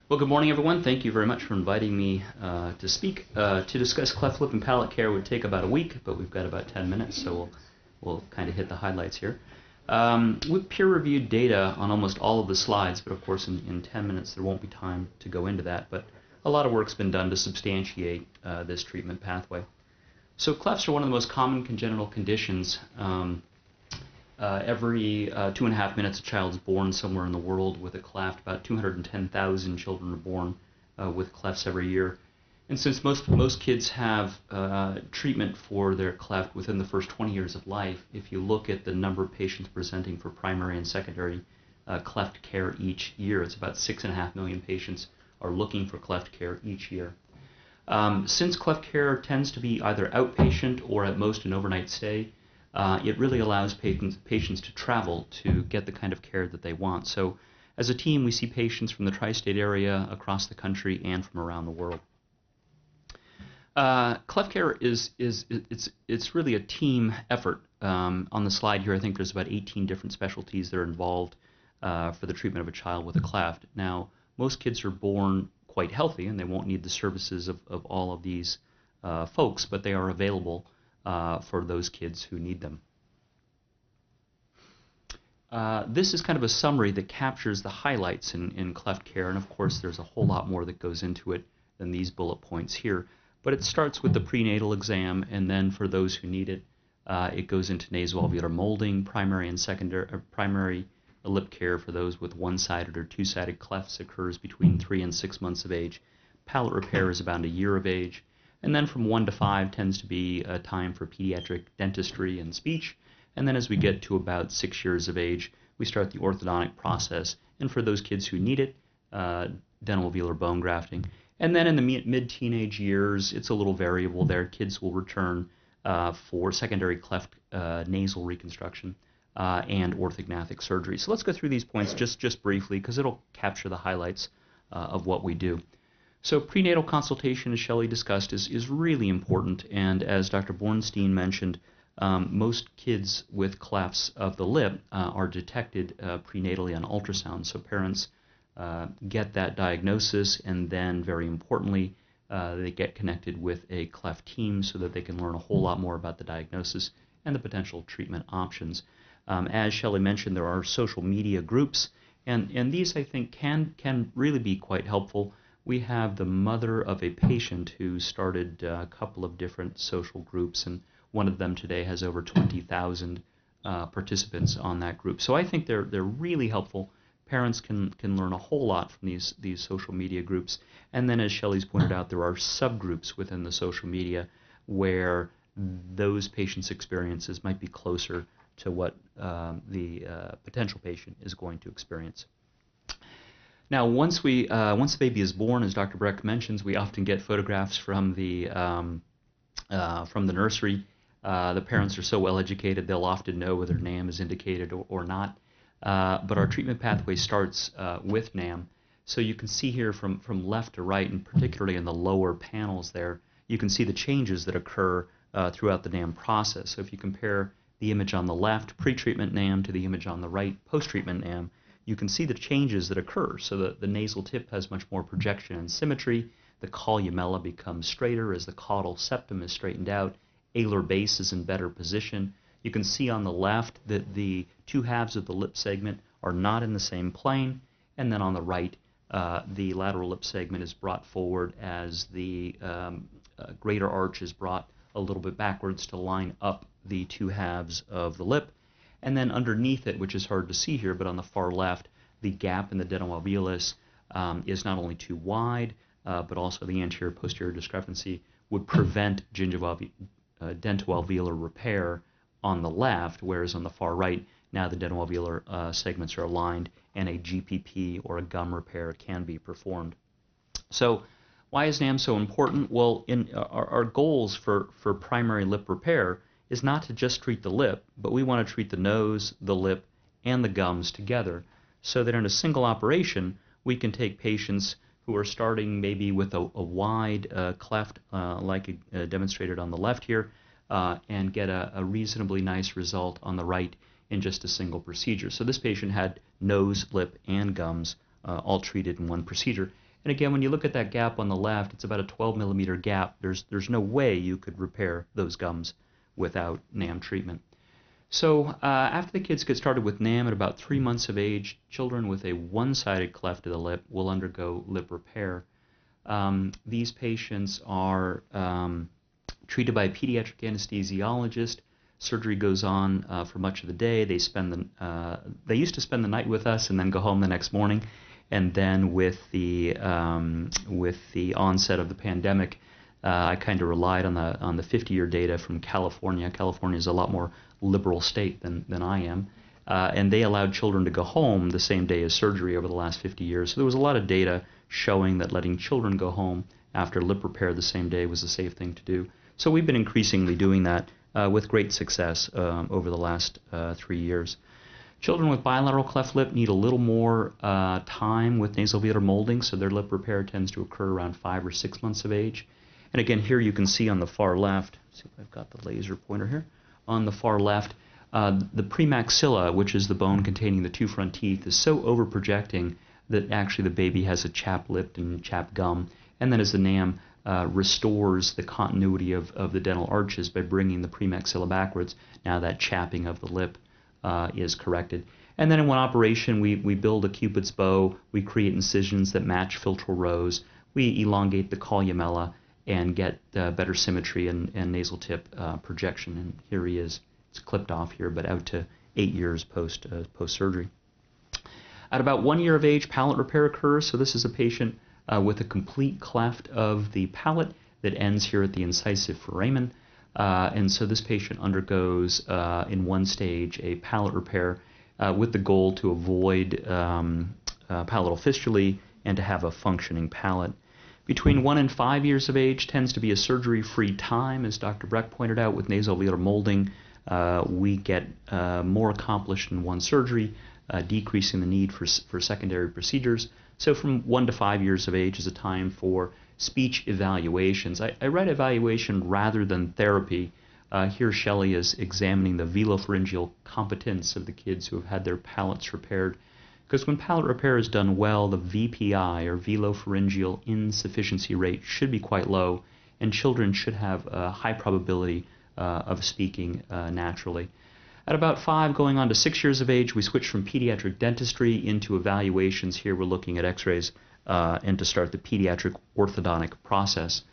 Well, good morning, everyone. Thank you very much for inviting me to speak. To discuss cleft lip and palate care would take about a week, but we've got about 10 minutes, so we'll kind of hit the highlights here. We've peer-reviewed data on almost all of the slides, but of course in 10 minutes there won't be time to go into that. But a lot of work's been done to substantiate this treatment pathway. So clefts are one of the most common congenital conditions. Every 2.5 minutes, a child is born somewhere in the world with a cleft. About 210,000 children are born with clefts every year. And since most kids have treatment for their cleft within the first 20 years of life, if you look at the number of patients presenting for primary and secondary cleft care each year, it's about 6.5 million patients are looking for cleft care each year. Since cleft care tends to be either outpatient or at most an overnight stay, it really allows patients to travel to get the kind of care that they want. So as a team, we see patients from the tri-state area, across the country, and from around the world. Cleft care it's really a team effort. On the slide here, I think there's about 18 different specialties that are involved for the treatment of a child with a cleft. Now, most kids are born quite healthy, and they won't need the services of all of these folks, but they are available for those kids who need them. This is kind of a summary that captures the highlights in cleft care, and of course there's a whole lot more that goes into it than these bullet points here. But it starts with the prenatal exam, and then for those who need it, it goes into nasoalveolar molding, primary and secondary, primary lip care for those with one-sided or two-sided clefts occurs between 3 and 6 months of age. Palate repair is about a year of age. And then from 1 to 5 tends to be a time for pediatric dentistry and speech. And then as we get to about 6 years of age, we start the orthodontic process. And for those kids who need it, dental alveolar bone grafting. And then in the mid-teenage years, it's a little variable there. Kids will return for secondary cleft nasal reconstruction and orthognathic surgery. So let's go through these points just briefly, because it'll capture the highlights of what we do. So prenatal consultation, as Shelley discussed, is really important, and as Dr. Bornstein mentioned, most kids with clefts of the lip are detected prenatally on ultrasound. So parents get that diagnosis, and then very importantly, they get connected with a cleft team so that they can learn a whole lot more about the diagnosis and the potential treatment options. As Shelley mentioned, there are social media groups, and these I think can really be quite helpful. We have the mother of a patient who started a couple of different social groups, and one of them today has over 20,000 participants on that group. So I think they're really helpful. Parents can learn a whole lot from these social media groups. And then, as Shelley's pointed out, there are subgroups within the social media where those patients' experiences might be closer to what the potential patient is going to experience. Now, once the baby is born, as Dr. Breck mentions, we often get photographs from the nursery. The parents are so well educated, they'll often know whether NAM is indicated or not. But our treatment pathway starts with NAM. So you can see here from left to right, and particularly in the lower panels there, you can see the changes that occur throughout the NAM process. So if you compare the image on the left, pre-treatment NAM, to the image on the right, post-treatment NAM, you can see the changes that occur. So the nasal tip has much more projection and symmetry. The columella becomes straighter as the caudal septum is straightened out. Alar base is in better position. You can see on the left that the two halves of the lip segment are not in the same plane. And then on the right, the lateral lip segment is brought forward as the greater arch is brought a little bit backwards to line up the two halves of the lip. And then underneath it, which is hard to see here, but on the far left, the gap in the dental alveolus is not only too wide, but also the anterior-posterior discrepancy would prevent dentoalveolar repair on the left, whereas on the far right, now the dentoalveolar segments are aligned and a GPP or a gum repair can be performed. So why is NAM so important? Well, in our goals for primary lip repair is not to just treat the lip, but we want to treat the nose, the lip, and the gums together, so that in a single operation, we can take patients who are starting maybe with a wide cleft, like demonstrated on the left here, and get a reasonably nice result on the right in just a single procedure. So this patient had nose, lip, and gums all treated in one procedure. And again, when you look at that gap on the left, it's about a 12 millimeter gap. There's no way you could repair those gums without NAM treatment. So after the kids get started with NAM at about 3 months of age, children with a one-sided cleft of the lip will undergo lip repair. These patients are treated by a pediatric anesthesiologist. Surgery goes on for much of the day. They used to spend the night with us and then go home the next morning. And then with the onset of the pandemic, I kind of relied on the 50-year data from California. California is a lot more liberal state than I am, and they allowed children to go home the same day as surgery over the last 50 years. So there was a lot of data showing that letting children go home after lip repair the same day was a safe thing to do. So we've been increasingly doing that with great success over the last 3 years. Children with bilateral cleft lip need a little more time with nasovelar molding, so their lip repair tends to occur around 5 or 6 months of age. And again, here you can see on the far left, let's see if I've got the laser pointer here, on the far left, the premaxilla, which is the bone containing the 2 front teeth, is so overprojecting that actually the baby has a chapped lip and chapped gum. And then as the NAM restores the continuity of the dental arches by bringing the premaxilla backwards, now that chapping of the lip is corrected. And then in one operation, we build a Cupid's bow, we create incisions that match philtral rows, we elongate the columella and get better symmetry and nasal tip projection. And here he is. It's clipped off here, but out to 8 years post-surgery. At about 1 year of age, palate repair occurs. So this is a patient with a complete cleft of the palate that ends here at the incisive foramen. And so this patient undergoes, in one stage, a palate repair with the goal to avoid palatal fistulae and to have a functioning palate. Between 1 and 5 years of age tends to be a surgery-free time, as Dr. Breck pointed out. With nasovelar molding, we get more accomplished in one surgery, decreasing the need for secondary procedures. So from 1 to 5 years of age is a time for speech evaluations. I write evaluation rather than therapy. Here Shelley is examining the velopharyngeal competence of the kids who have had their palates repaired. Because when palate repair is done well, the VPI, or velopharyngeal insufficiency rate, should be quite low, and children should have a high probability of speaking naturally. At about 5, going on to 6 years of age, we switch from pediatric dentistry into evaluations. Here we're looking at x-rays and to start the pediatric orthodontic process.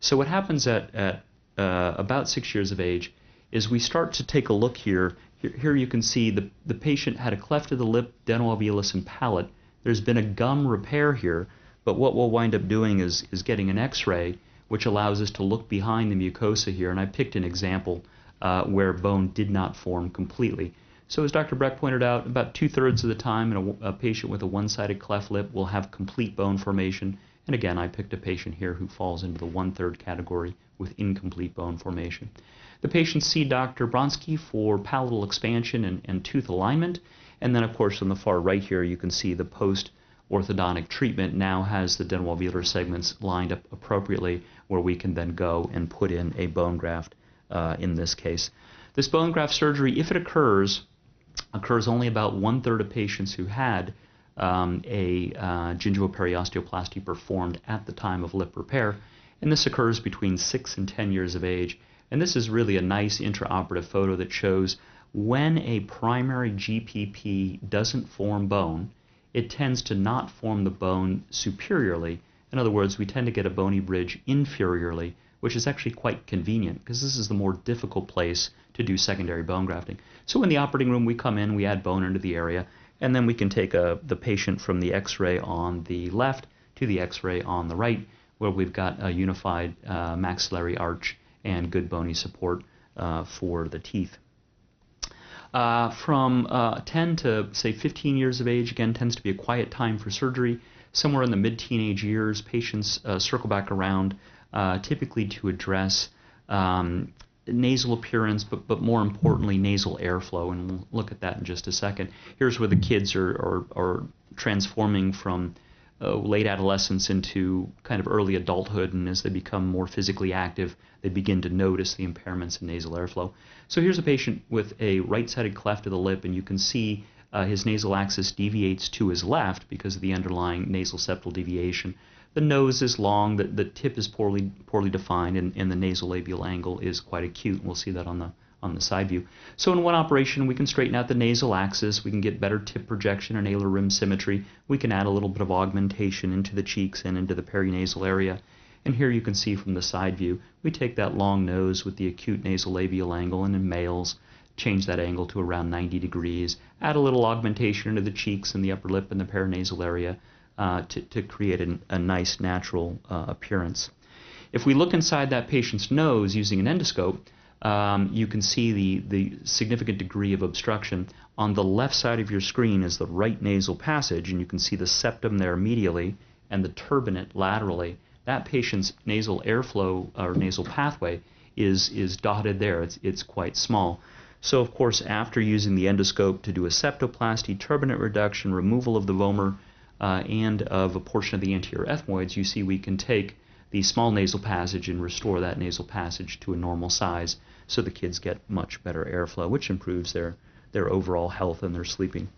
So what happens at about 6 years of age is we start to take a look here. Here you can see the patient had a cleft of the lip, dental alveolus, and palate. There's been a gum repair here, but what we'll wind up doing is getting an x-ray, which allows us to look behind the mucosa here. And I picked an example where bone did not form completely. So as Dr. Breck pointed out, about 2/3 of the time a patient with a one-sided cleft lip will have complete bone formation. And again, I picked a patient here who falls into the 1/3 category with incomplete bone formation. The patients see Dr. Bronsky for palatal expansion and tooth alignment. And then, of course, on the far right here, you can see the post-orthodontic treatment now has the dental alveolar segments lined up appropriately, where we can then go and put in a bone graft in this case. This bone graft surgery, if it occurs only about 1/3 of patients who had a gingivoperi-osteoplasty performed at the time of lip repair. And this occurs between 6 and 10 years of age. And this is really a nice intraoperative photo that shows when a primary GPP doesn't form bone, it tends to not form the bone superiorly. In other words, we tend to get a bony bridge inferiorly, which is actually quite convenient because this is the more difficult place to do secondary bone grafting. So in the operating room, we come in, we add bone into the area, and then we can take the patient from the x-ray on the left to the x-ray on the right, where we've got a unified maxillary arch and good bony support for the teeth. From 10 to, say, 15 years of age, again, tends to be a quiet time for surgery. Somewhere in the mid-teenage years, patients circle back around, typically to address nasal appearance, but more importantly, nasal airflow, and we'll look at that in just a second. Here's where the kids are transforming from late adolescence into kind of early adulthood, and as they become more physically active, they begin to notice the impairments in nasal airflow. So here's a patient with a right-sided cleft of the lip, and you can see his nasal axis deviates to his left because of the underlying nasal septal deviation. The nose is long, the tip is poorly defined, and the nasolabial angle is quite acute. We'll see that on the side view. So in one operation, we can straighten out the nasal axis, we can get better tip projection and alar rim symmetry, we can add a little bit of augmentation into the cheeks and into the perinasal area. And here you can see from the side view, we take that long nose with the acute nasolabial angle, and in males, change that angle to around 90 degrees, add a little augmentation into the cheeks and the upper lip and the perinasal area to create a nice natural appearance. If we look inside that patient's nose using an endoscope, you can see the significant degree of obstruction. On the left side of your screen is the right nasal passage, and you can see the septum there medially and the turbinate laterally. That patient's nasal airflow or nasal pathway is dotted there. It's quite small. So of course, after using the endoscope to do a septoplasty, turbinate reduction, removal of the vomer, and of a portion of the anterior ethmoids, you see we can take the small nasal passage and restore that nasal passage to a normal size, so the kids get much better airflow, which improves their overall health and their sleeping.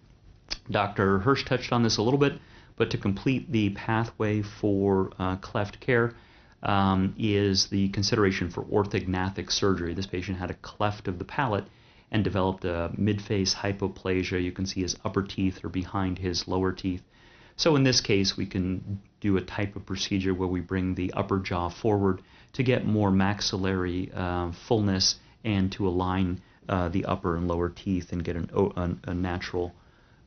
Dr. Hirsch touched on this a little bit, but to complete the pathway for cleft care is the consideration for orthognathic surgery. This patient had a cleft of the palate and developed a mid-face hypoplasia. You can see his upper teeth are behind his lower teeth. So in this case, we can do a type of procedure where we bring the upper jaw forward to get more maxillary fullness and to align the upper and lower teeth and get a natural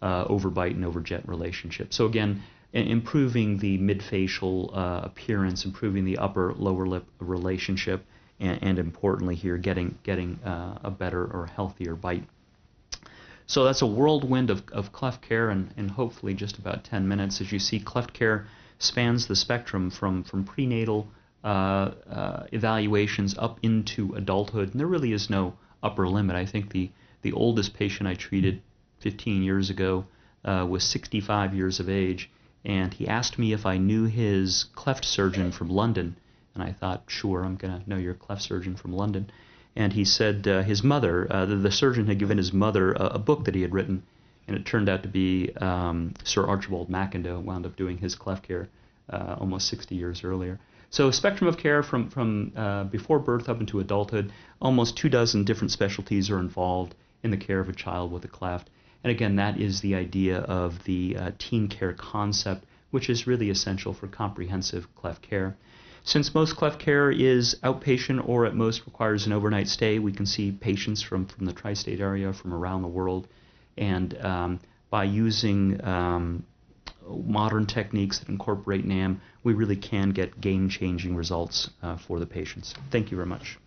overbite and overjet relationship. So again, improving the midfacial appearance, improving the upper-lower lip relationship, and importantly here, getting a better or healthier bite. So that's a whirlwind of cleft care in hopefully just about 10 minutes. As you see, cleft care spans the spectrum from prenatal evaluations up into adulthood, and there really is no upper limit. I think the oldest patient I treated 15 years ago was 65 years of age, and he asked me if I knew his cleft surgeon from London. And I thought, sure, I'm going to know your cleft surgeon from London. And he said his mother, the surgeon had given his mother a book that he had written, and it turned out to be Sir Archibald McIndoe, wound up doing his cleft care almost 60 years earlier. So spectrum of care from before birth up into adulthood, almost 24 different specialties are involved in the care of a child with a cleft. And again, that is the idea of the teen care concept, which is really essential for comprehensive cleft care. Since most cleft care is outpatient or at most requires an overnight stay, we can see patients from the tri-state area, from around the world, and by using modern techniques that incorporate NAM, we really can get game-changing results for the patients. Thank you very much.